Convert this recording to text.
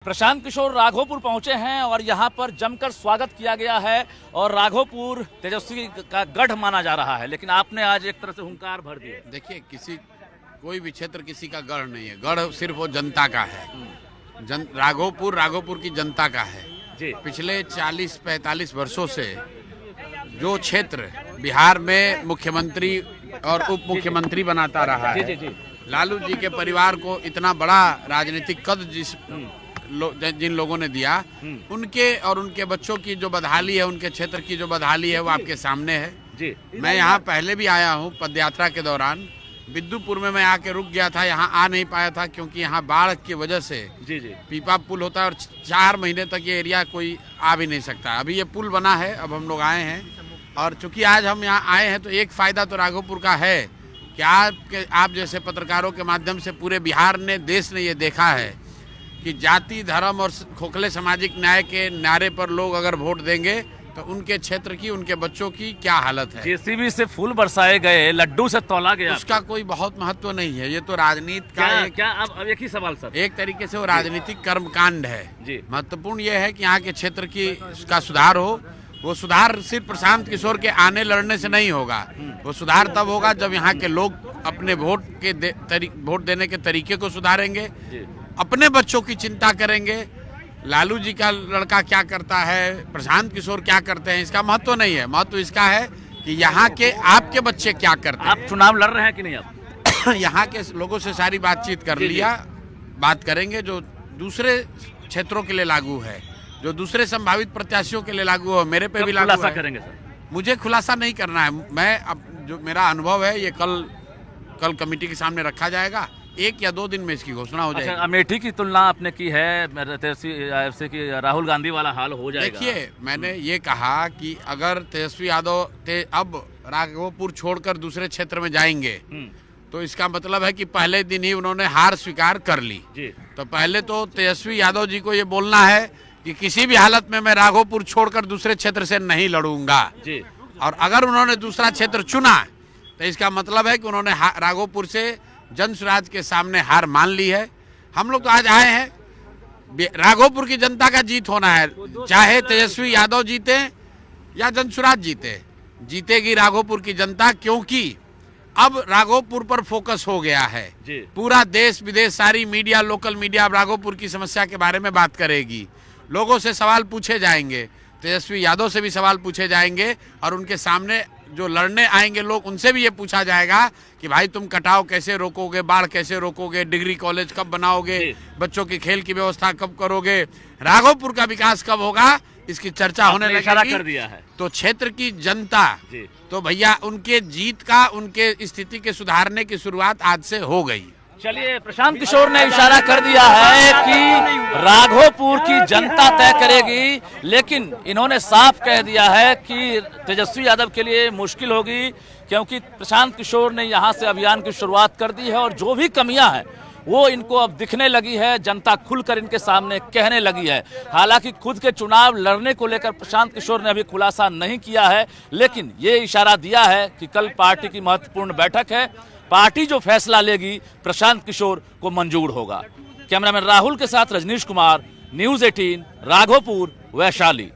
प्रशांत किशोर राघोपुर पहुंचे हैं और यहां पर जमकर स्वागत किया गया है और राघोपुर तेजस्वी का गढ़ माना जा रहा है, लेकिन आपने आज एक तरह से हुंकार भर दिया। देखिए, कोई भी क्षेत्र किसी का गढ़ नहीं है, गढ़ सिर्फ वो जनता का है। राघोपुर की जनता का है जी। पिछले 40-45 वर्षों से जो क्षेत्र बिहार में मुख्यमंत्री और उप मुख्यमंत्री बनाता रहा है, लालू जी के परिवार को इतना बड़ा राजनीतिक कद जिन लोगों ने दिया, उनके और उनके बच्चों की जो बदहाली है, उनके क्षेत्र की जो बदहाली है, वो आपके सामने है जी। मैं यहाँ पहले भी आया हूँ पदयात्रा के दौरान। बिद्दुपुर में मैं आके रुक गया था, यहाँ आ नहीं पाया था क्योंकि यहाँ बाढ़ की वजह से जी पीपा पुल होता है और 4 महीने तक ये एरिया कोई आ भी नहीं सकता। अभी ये पुल बना है, अब हम लोग आए हैं और चूंकि आज हम यहाँ आए हैं तो एक फायदा तो राघोपुर का है कि आप जैसे पत्रकारों के माध्यम से पूरे बिहार ने, देश ने ये देखा है कि जाति, धर्म और खोखले सामाजिक न्याय के नारे पर लोग अगर वोट देंगे तो उनके क्षेत्र की, उनके बच्चों की क्या हालत है। जेसीबी से फूल बरसाए गए, लड्डू से तौला गया, उसका कोई बहुत महत्व नहीं है। ये तो राजनीति का अब एक ही सवाल सर, एक तरीके से वो राजनीतिक कर्मकांड है जी। महत्वपूर्ण ये है कि यहाँ के क्षेत्र का सुधार हो। वो सुधार सिर्फ प्रशांत किशोर के आने लड़ने से नहीं होगा, वो सुधार तब होगा जब यहाँ के लोग अपने वोट देने के तरीके को सुधारेंगे, अपने बच्चों की चिंता करेंगे। लालू जी का लड़का क्या करता है, प्रशांत किशोर क्या करते हैं, इसका महत्व नहीं है। महत्व इसका है कि यहाँ के आपके बच्चे क्या करते हैं। आप चुनाव लड़ रहे हैं कि नहीं? आप यहाँ के लोगों से सारी बातचीत कर लिया, बात करेंगे जो दूसरे क्षेत्रों के लिए लागू है, जो दूसरे संभावित प्रत्याशियों के लिए लागू है, मेरे पे भी लागू है। करेंगे सर? मुझे खुलासा नहीं करना है। मैं अब जो मेरा अनुभव है ये कल कमेटी के सामने रखा जाएगा। 1 या 2 दिन में इसकी घोषणा हो जाएगी। अमेठी की तुलना आपने की है तेजस्वी कि राहुल गांधी वाला हाल हो जाएगा। देखिए, मैंने ये कहा कि अगर तेजस्वी यादव अब राघोपुर छोड़कर दूसरे क्षेत्र में जाएंगे तो इसका मतलब है कि पहले दिन ही उन्होंने हार स्वीकार कर ली जी। तो पहले तो तेजस्वी यादव जी को ये बोलना है कि किसी भी हालत में मैं राघोपुर छोड़कर दूसरे क्षेत्र से नहीं लड़ूंगा जी। और अगर उन्होंने दूसरा क्षेत्र चुना तो इसका मतलब है कि उन्होंने राघोपुर से जन स्वराज के सामने हार मान ली है। हम लोग तो आज आए हैं, राघोपुर की जनता का जीत होना है, चाहे तेजस्वी यादव जीते या जन स्वराज जीतेगी राघोपुर की जनता, क्योंकि अब राघोपुर पर फोकस हो गया है। पूरा देश विदेश, सारी मीडिया, लोकल मीडिया अब राघोपुर की समस्या के बारे में बात करेगी। लोगों से सवाल पूछे जाएंगे, तेजस्वी यादव से भी सवाल पूछे जाएंगे और उनके सामने जो लड़ने आएंगे लोग, उनसे भी ये पूछा जाएगा कि भाई तुम कटाव कैसे रोकोगे, बाढ़ कैसे रोकोगे, डिग्री कॉलेज कब बनाओगे, बच्चों की खेल की व्यवस्था कब करोगे, राघोपुर का विकास कब होगा, इसकी चर्चा होने लगेगी। इशारा कर दिया है तो क्षेत्र की जनता तो भैया उनके जीत का, उनके स्थिति के सुधारने की शुरुआत आज से हो गई। चलिए, प्रशांत किशोर ने इशारा कर दिया है कि राघोपुर की जनता तय करेगी, लेकिन इन्होंने साफ कह दिया है कि तेजस्वी यादव के लिए मुश्किल होगी, क्योंकि प्रशांत किशोर ने यहां से अभियान की शुरुआत कर दी है और जो भी कमियां हैं वो इनको अब दिखने लगी है, जनता खुलकर इनके सामने कहने लगी है। हालांकि खुद के चुनाव लड़ने को लेकर प्रशांत किशोर ने अभी खुलासा नहीं किया है, लेकिन ये इशारा दिया है कि कल पार्टी की महत्वपूर्ण बैठक है, पार्टी जो फैसला लेगी प्रशांत किशोर को मंजूर होगा। कैमरामैन राहुल के साथ रजनीश कुमार, न्यूज़ 18, राघोपुर, वैशाली।